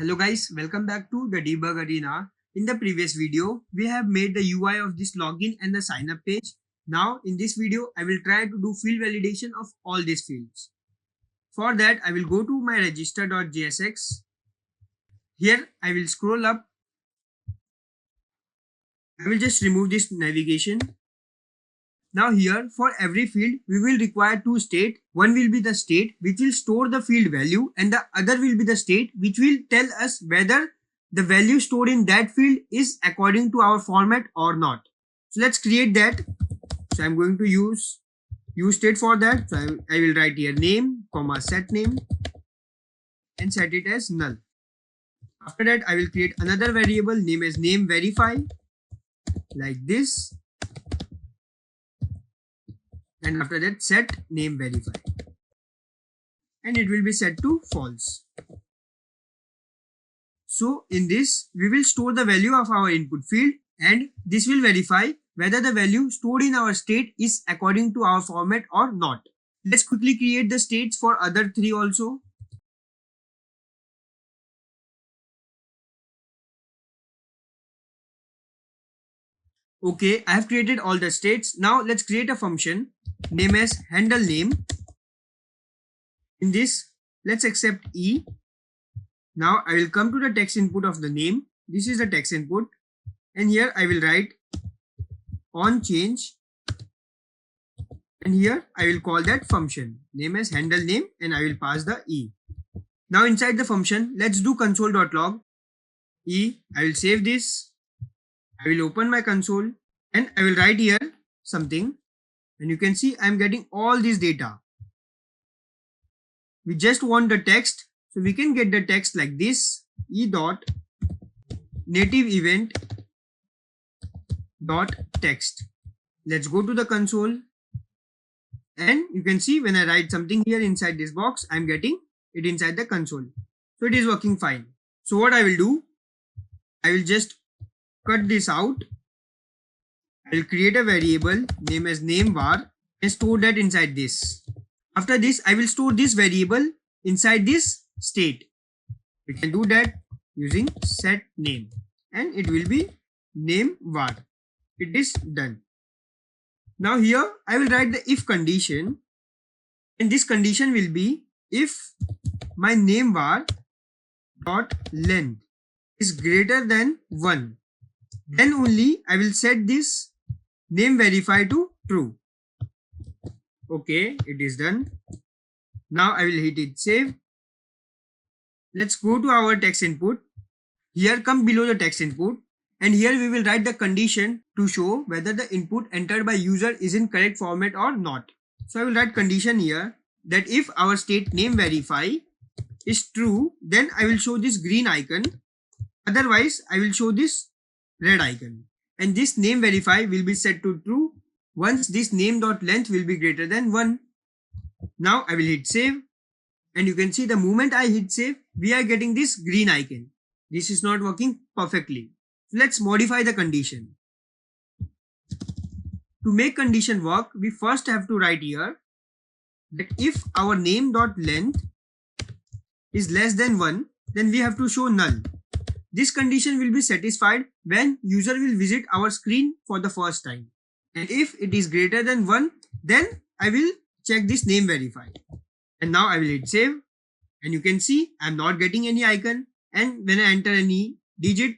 Hello guys, welcome back to the debug arena. In the previous video, we have made the UI of this login and the sign up page. Now in this video, I will try to do field validation of all these fields. For that, I will go to my register.jsx. Here I will scroll up. I will just remove this navigation. Now here for every field we will require two state. One will be the state which will store the field value and the other will be the state which will tell us whether the value stored in that field is according to our format or not. So let's create that. So I'm going to use UseState for that. So I will write here name, set name and set it as null. After that I will create another variable name as name verify like this. And after that set name verify and it will be set to false. So in this we will store the value of our input field and this will verify whether the value stored in our state is according to our format or not. Let's quickly create the states for other three also. Okay, I have created all the states. Now let's create a function name as HandleName. In this, let's accept E. Now I will come to the text input of the name. This is the text input and here I will write on change and here I will call that function name as HandleName and I will pass the E. Now inside the function, let's do console.log E. I will save this. I will open my console and I will write here something and you can see I am getting all this data. We just want the text, so we can get the text like this e dot native event dot text. Let's go to the console and you can see when I write something here inside this box, I am getting it inside the console. So it is working fine. So what I will do, I will just cut this out. I will create a variable name as NameBar and store that inside this. After this, I will store this variable inside this state. We can do that using set name and it will be NameBar. It is done. Now here I will write the if condition and this condition will be if my NameBar dot length is greater than 1. Then only I will set this name verify to true. Okay, it is done. Now I will hit it save. Let's go to our text input. Here come below the text input and here we will write the condition to show whether the input entered by user is in correct format or not. So I will write condition here that if our state name verify is true, then I will show this green icon. Otherwise, I will show this red icon and this name verify will be set to true once this name.length will be greater than 1. Now I will hit save and you can see the moment I hit save we are getting this green icon. This is not working perfectly. Let's modify the condition. To make condition work, we first have to write here that if our name.length is less than 1, then we have to show null. This condition will be satisfied when user will visit our screen for the first time. And if it is greater than 1, then I will check this name verify. And now I will hit save and you can see I am not getting any icon and when I enter any digit,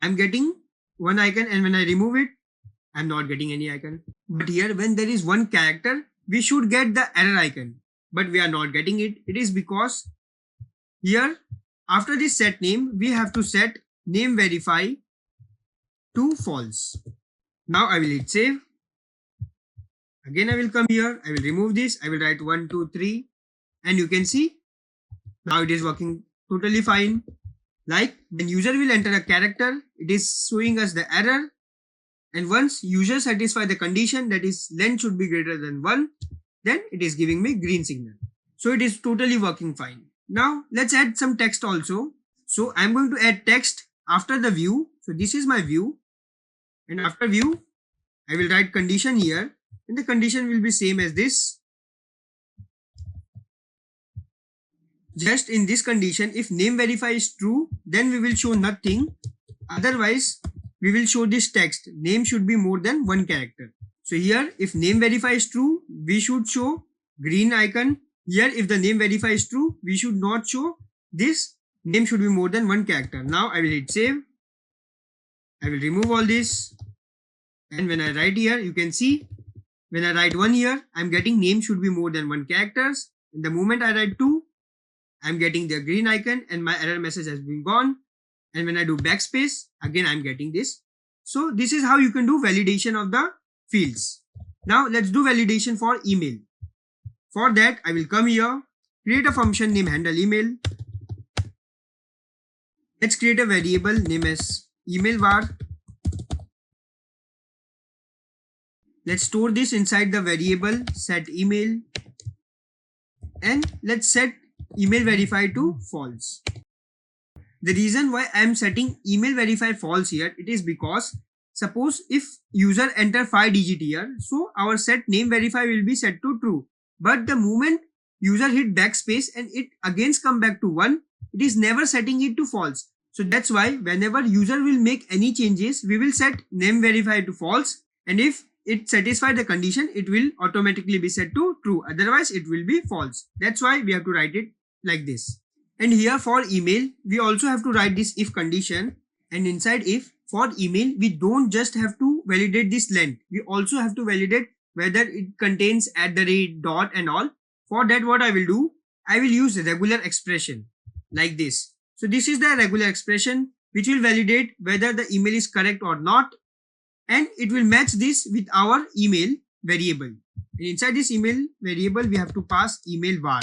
I am getting one icon and when I remove it, I am not getting any icon. But here when there is one character, we should get the error icon. But we are not getting it. It is because here after this set name, we have to set name verify to false. Now I will hit save. Again, I will come here. I will remove this. I will write 1, 2, 3. And you can see now it is working totally fine. Like when user will enter a character, it is showing us the error. And once user satisfy the condition that is length should be greater than 1, then it is giving me green signal. So it is totally working fine. Now let's add some text also. So I'm going to add text after the view. So this is my view and after view I will write condition here and the condition will be same as this. just in this condition, if name verify is true, then we will show nothing. Otherwise, we will show this text, name should be more than one character. So here, if name verify is true, we should show green icon. Here, if the name verify is true, we should not show this name should be more than one character. Now I will hit save. I will remove all this. And when I write here, you can see when I write 1 here, I'm getting name should be more than one characters. And the moment I write 2, I'm getting the green icon and my error message has been gone. And when I do backspace, again I'm getting this. So this is how you can do validation of the fields. Now let's do validation for email. For that, I will come here, create a function named HandleEmail. Let's create a variable name as email var. Let's store this inside the variable set email. And let's set email verify to false. The reason why I am setting email verify false here, it is because suppose if user enter 5 digit here, so our set name verify will be set to true. But the moment user hit backspace and it again come back to 1, it is never setting it to false. So that's why whenever user will make any changes, we will set name verify to false. And if it satisfies the condition, it will automatically be set to true. Otherwise, it will be false. That's why we have to write it like this. And here for email, we also have to write this if condition. And inside if, for email, we don't just have to validate this length. We also have to validate whether it contains @ dot and all. For that, what I will do, I will use regular expression like this. So this is the regular expression which will validate whether the email is correct or not. And it will match this with our email variable. And inside this email variable, we have to pass email var.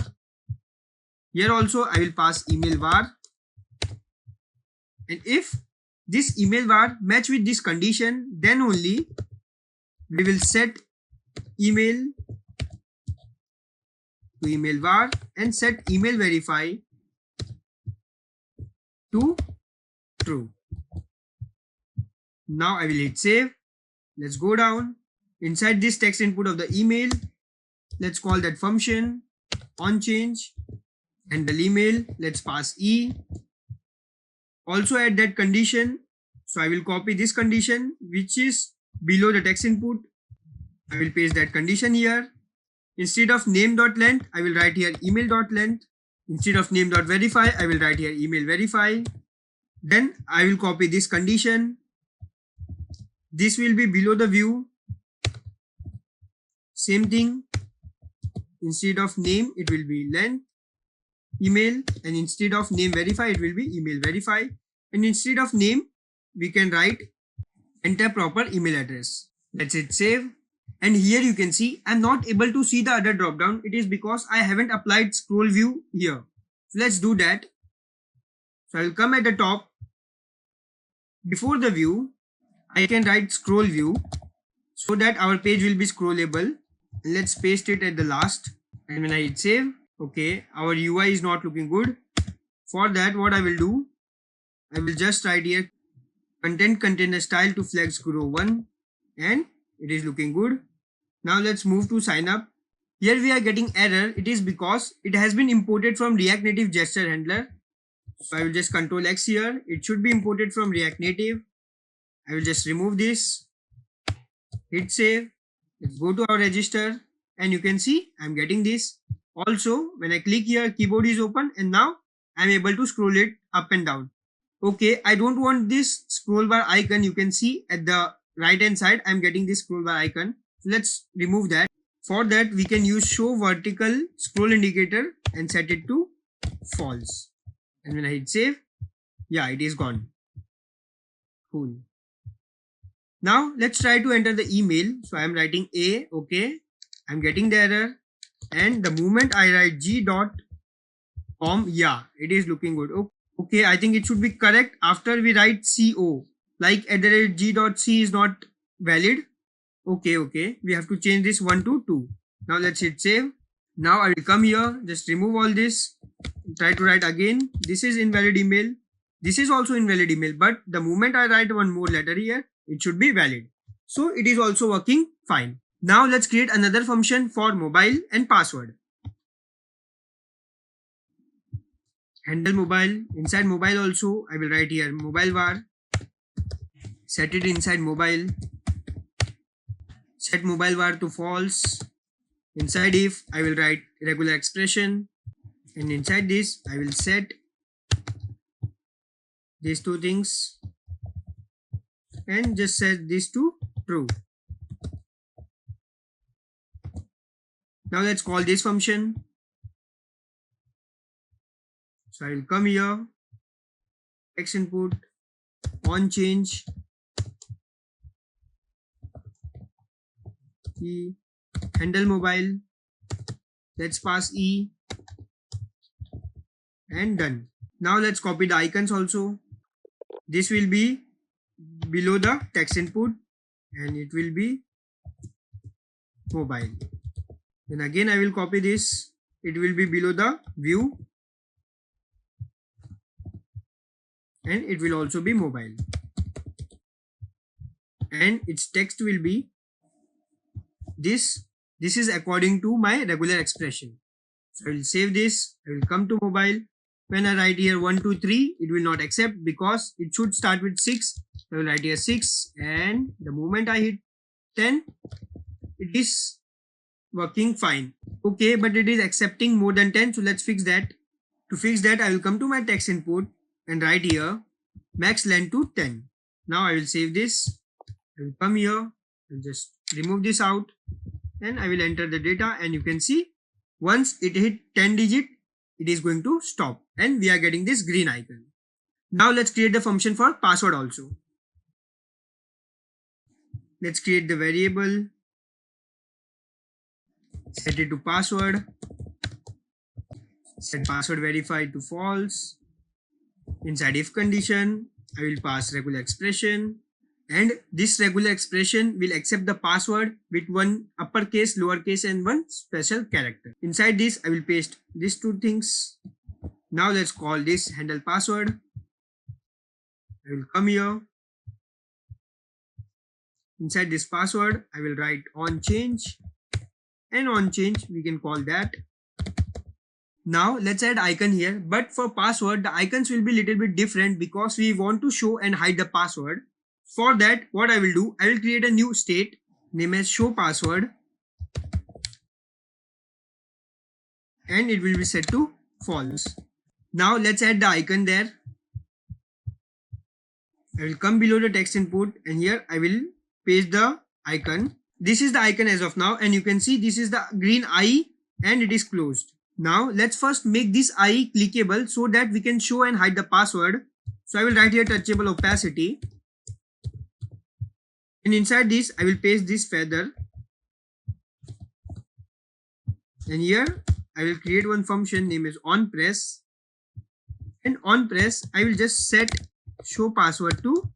Here also I will pass email var. And if this email var match with this condition, then only we will set email to email var and set email verify to true. Now I will hit save. Let's go down. Inside this text input of the email, let's call that function onChange. And the email, let's pass e. Also add that condition. So I will copy this condition which is below the text input. I will paste that condition here. Instead of name.length, I will write here email.length. Instead of name.verify, I will write here email verify. Then I will copy this condition. This will be below the view. Same thing. Instead of name, it will be length email, and instead of name verify, it will be email verify. And instead of name, we can write enter proper email address. Let's hit save. And here you can see I'm not able to see the other drop down. It is because I haven't applied scroll view here. So let's do that. So I will come at the top. Before the view, I can write scroll view so that our page will be scrollable. Let's paste it at the last. And when I hit save, okay, our UI is not looking good. For that, what I will do, I will just write here content container style to flex grow 1, and it is looking good. Now let's move to sign up. Here we are getting error. It is because it has been imported from React Native gesture handler. So I will just Ctrl X here. It should be imported from React Native. I will just remove this. Hit save. Let's go to our register, and you can see I'm getting this. Also, when I click here, keyboard is open, and now I'm able to scroll it up and down. Okay, I don't want this scroll bar icon. You can see at the right hand side, I'm getting this scroll bar icon. So let's remove that. For that, we can use show vertical scroll indicator and set it to false. And when I hit save, yeah, it is gone. Cool. Now let's try to enter the email. So I'm writing A, okay. I'm getting the error. And the moment I write g.com, yeah, it is looking good. Okay, I think it should be correct after we write co. Like @g.c is not valid. Okay, we have to change this 1 to 2. Now let's hit save. Now I will come here, just remove all this, try to write again. This is invalid email. This is also invalid email, but the moment I write one more letter here, it should be valid. So it is also working fine. Now let's create another function for mobile and password. handle mobile. Inside mobile also I will write here mobile var. Set it inside mobile. Set mobile var to false. Inside if I will write regular expression, and inside this I will set these two things and just set this to true. Now let's call this function. So I will come here, text input, on change, e, handle mobile, let's pass e, and done. Now let's copy the icons also. This will be below the text input and it will be mobile. Then again I will copy this, it will be below the view and it will also be mobile, and its text will be this. This is according to my regular expression. So I will save this, I will come to mobile. When I write here 1 2 3, it will not accept because it should start with 6. So I will write here 6, and the moment I hit 10, it is working fine. Okay, but it is accepting more than 10, so let's fix that. To fix that, I will come to my text input and write here max length to 10. Now I will save this. I will come here and just remove this out, and I will enter the data, and you can see once it hit 10 digit, it is going to stop and we are getting this green icon. Now let's create the function for password also. Let's create the variable, set it to password, set password verified to false. Inside if condition, I will pass regular expression, and this regular expression will accept the password with one uppercase, lowercase and one special character. Inside this I will paste these two things. Now let's call this handle password. I will come here. Inside this password I will write on change, and on change we can call that. Now let's add icon here, but for password the icons will be little bit different because we want to show and hide the password. For that, what I will do, I will create a new state, name as show password, and it will be set to false. Now let's add the icon there. I will come below the text input and here I will paste the icon. This is the icon as of now, and you can see this is the green eye and it is closed. Now let's first make this eye clickable so that we can show and hide the password. So I will write here touchable opacity. And inside this, I will paste this feather. And here, I will create one function name is onPress. And onPress, I will just set show password to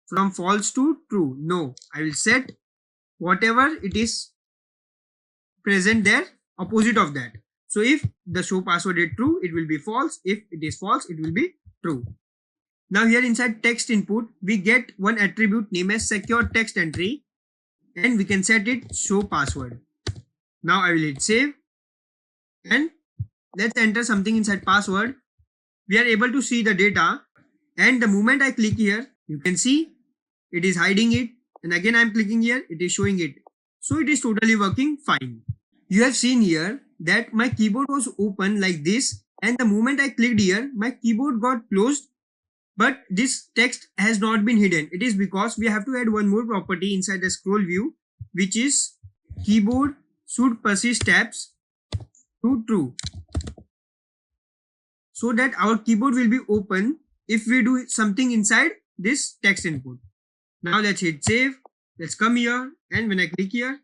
from false to true. No, I will set whatever it is present there, opposite of that. So if the show password is true, it will be false. If it is false, it will be true. Now here inside text input, we get one attribute named as secure text entry, and we can set it show password. Now I will hit save, and let's enter something inside password. We are able to see the data, and the moment I click here, you can see it is hiding it, and again I am clicking here, it is showing it. So it is totally working fine. You have seen here that my keyboard was open like this, and the moment I clicked here, my keyboard got closed. But this text has not been hidden. It is because we have to add one more property inside the scroll view, which is keyboard should persist tabs to true, so that our keyboard will be open if we do something inside this text input. Now let's hit save. Let's come here, and when I click here,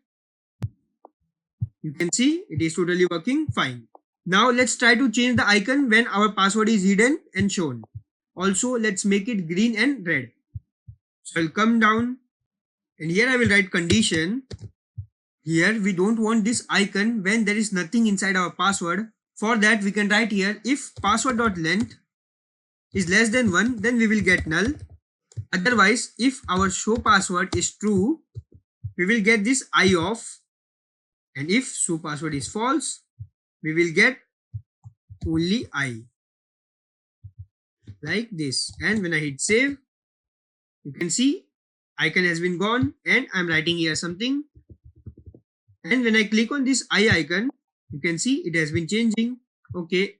you can see it is totally working fine. Now let's try to change the icon when our password is hidden and shown. Also, let's make it green and red. So I'll come down, and here I will write condition. Here we don't want this icon when there is nothing inside our password. For that we can write here if password.length is less than 1, then we will get null. Otherwise, if our show password is true, we will get this I off, and if show password is false, we will get only I, like this. And when I hit save, you can see icon has been gone and I'm writing here something. And when I click on this I icon, you can see it has been changing. Okay,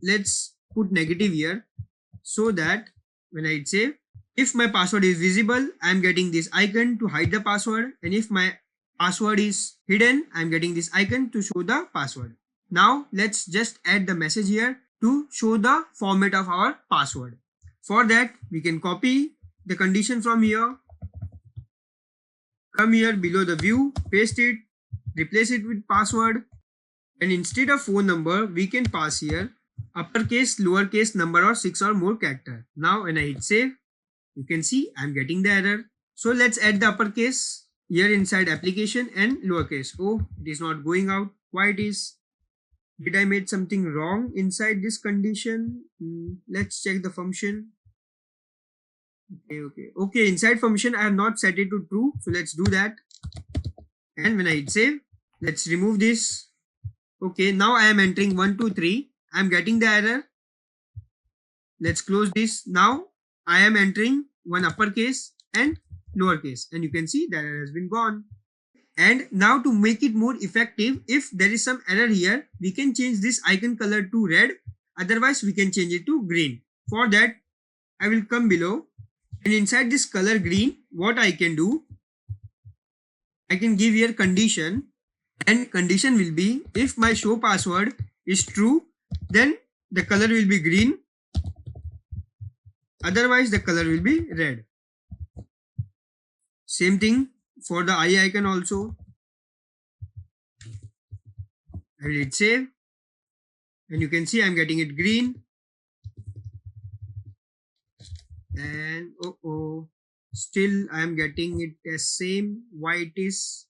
let's put negative here so that when I hit save, if my password is visible, I'm getting this icon to hide the password, and if my password is hidden, I'm getting this icon to show the password. Now let's just add the message here to show the format of our password. For that, we can copy the condition from here, come here below the view, paste it, replace it with password, and instead of phone number, we can pass here uppercase, lowercase number or 6 or more character. Now when I hit save, you can see I'm getting the error. So let's add the uppercase here inside application and lowercase. Oh, it is not going out. Why it is? Did I made something wrong inside this condition? Let's check the function. Okay, inside function I have not set it to true. So let's do that. And when I hit save, let's remove this. Okay, now I am entering 1, 2, 3. I am getting the error. Let's close this. Now I am entering one uppercase and lowercase, and you can see that error has been gone. And now to make it more effective, if there is some error here, we can change this icon color to red. Otherwise, we can change it to green. For that, I will come below, and inside this color green, what I can do, I can give here condition, and condition will be if my show password is true, then the color will be green. Otherwise, the color will be red. Same thing for the I icon also. I will hit save, and you can see I'm getting it green. And still I am getting it as same. Why it is?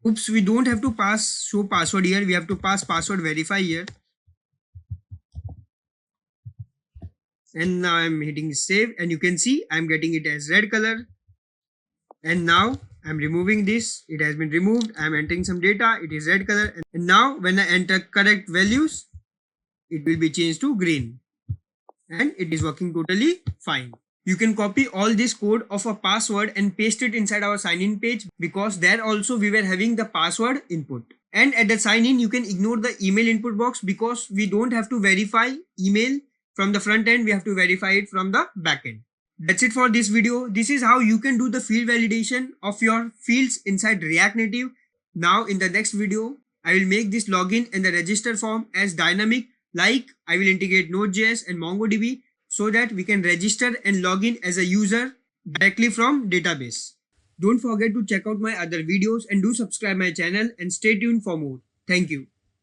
Oops, we don't have to pass show password here. We have to pass password verify here. And now I'm hitting save, and you can see I'm getting it as red color. And now I'm removing this. It has been removed. I'm entering some data. It is red color. And now when I enter correct values, it will be changed to green. And it is working totally fine. You can copy all this code of a password and paste it inside our sign-in page, because there also we were having the password input. And at the sign-in, you can ignore the email input box, because we don't have to verify email from the front end. We have to verify it from the back end. That's it for this video. This is how you can do the field validation of your fields inside React Native. Now in the next video, I will make this login and the register form as dynamic, like I will integrate Node.js and MongoDB so that we can register and log in as a user directly from database. Don't forget to check out my other videos and do subscribe my channel and stay tuned for more. Thank you.